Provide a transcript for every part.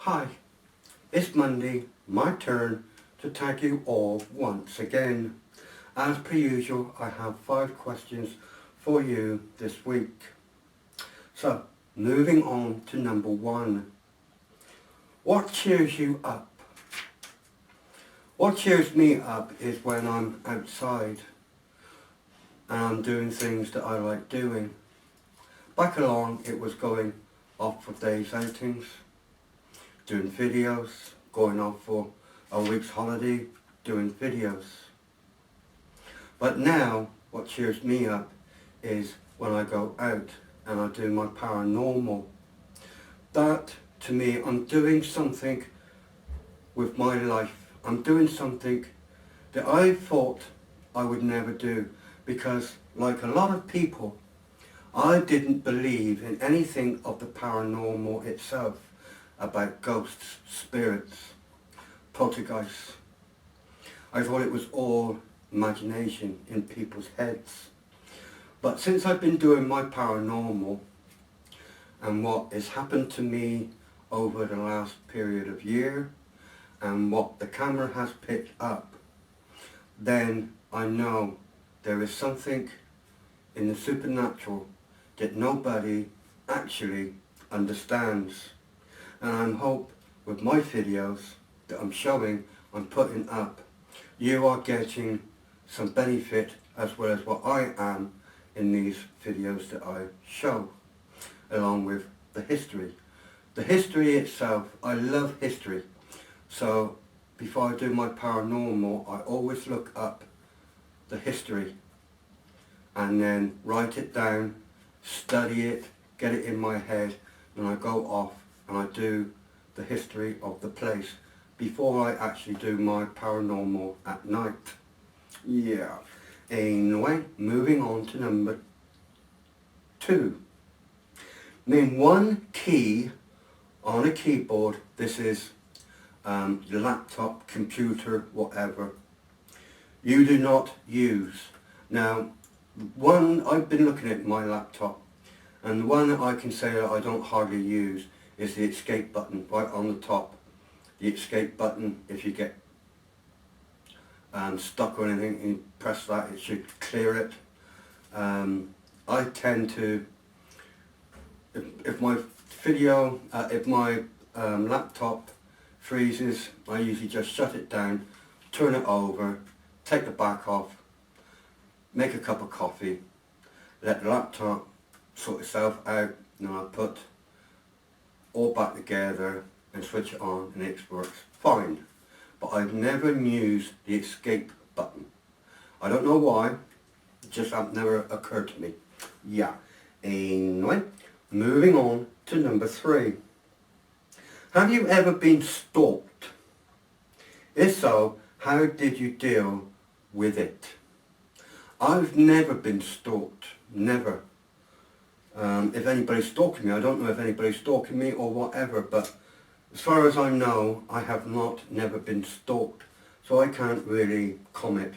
Hi, it's Monday, my turn to tag you all once again. As per usual, I have 5 questions for you this week. So, moving on to number 1. What cheers you up? What cheers me up is when I'm outside and I'm doing things that I like doing. Back along, it was going off for days outings, doing videos, going off for a week's holiday, doing videos. But now, what cheers me up is when I go out and I do my paranormal. That, to me, I'm doing something with my life. I'm doing something that I thought I would never do because, like a lot of people, I didn't believe in anything of the paranormal itself, about ghosts, spirits, poltergeists. I thought it was all imagination in people's heads. But since I've been doing my paranormal and what has happened to me over the last period of year and what the camera has picked up, then I know there is something in the supernatural that nobody actually understands. And I hope with my videos that I'm showing, I'm putting up, you are getting some benefit as well as what I am in these videos that I show, along with the history. The history itself, I love history. So before I do my paranormal, I always look up the history and then write it down, study it, get it in my head, and I go off and I do the history of the place before I actually do my paranormal at night. Yeah. Anyway, moving on to number 2. Name one key on a keyboard. This is your laptop, computer, whatever, you do not use. Now, one, I've been looking at my laptop, and the one that I can say that I don't hardly use is the escape button right on the top. The escape button, if you get stuck or anything, you press that, it should clear it. I tend to, if my video, if my laptop freezes, I usually just shut it down, turn it over, take the back off, make a cup of coffee, let the laptop sort itself out, and then I put all back together and switch it on and it works fine. But I've never used the escape button. I don't know why, it just never occurred to me. Yeah. Anyway, moving on to number 3. Have you ever been stalked? If so, how did you deal with it? I've never been stalked, never. If anybody's stalking me, I don't know if anybody's stalking me or whatever, but as far as I know, I have never been stalked, so I can't really comment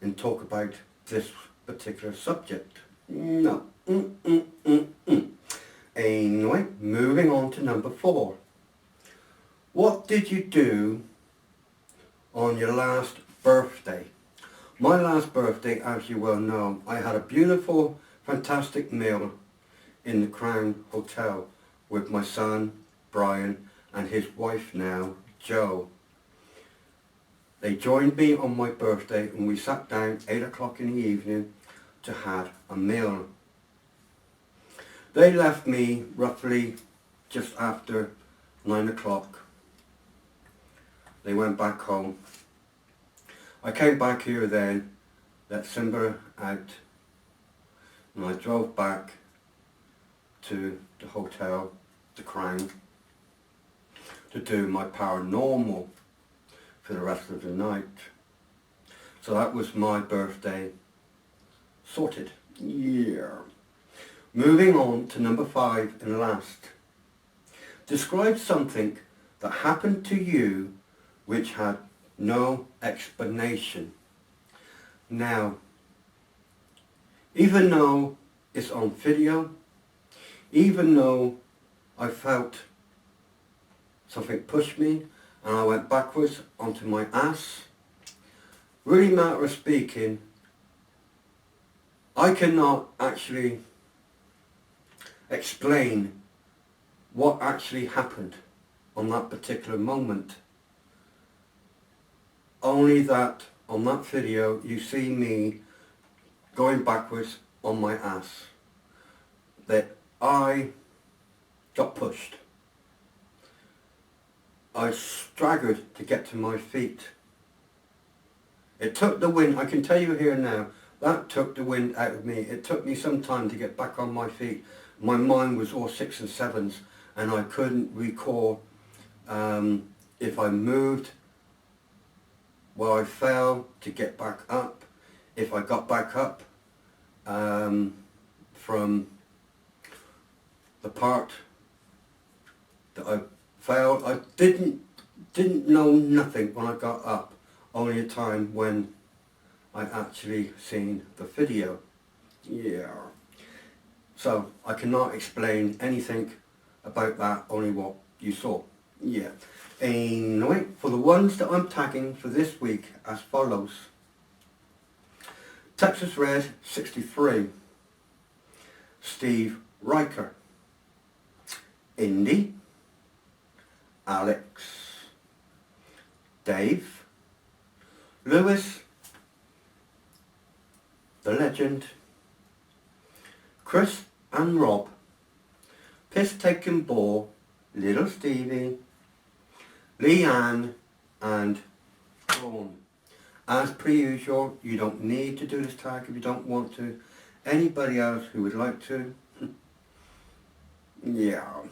and talk about this particular subject. No. Anyway, moving on to number 4. What did you do on your last birthday? My last birthday, as you well know, I had a beautiful, fantastic meal in the Crown Hotel with my son, Brian, and his wife now, Jo. They joined me on my birthday and we sat down 8 o'clock in the evening to have a meal. They left me roughly just after 9 o'clock. They went back home. I came back here then, let Simba out, and I drove back to the hotel, the Crown, to do my paranormal for the rest of the night. So that was my birthday sorted. Yeah. Moving on to number 5 and last. Describe something that happened to you which had no explanation. Now, even though it's on video, even though I felt something pushed me and I went backwards onto my ass. Really matter of speaking, I cannot actually explain what actually happened on that particular moment. Only that on that video you see me going backwards on my ass. That I got pushed. I staggered to get to my feet. It took the wind, I can tell you here now, that took the wind out of me. It took me some time to get back on my feet. My mind was all 6 and 7s and I couldn't recall if I moved where I fell to get back up, if I got back up from the part that I fell. I didn't know nothing when I got up, only a time when I actually seen the video. Yeah. So I cannot explain anything about that, only what you saw. Yeah. Anyway, for the ones that I'm tagging for this week as follows. Texas Red 63, Steve Riker, Indy, Alex, Dave, Lewis, the legend, Chris and Rob, Piss Taking Ball, Little Stevie, Leanne and Dawn. As per usual, you don't need to do this tag if you don't want to. Anybody else who would like to, yeah.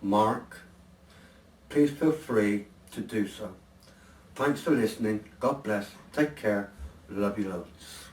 Mark, please feel free to do so. Thanks for listening. God bless. Take care. Love you loads.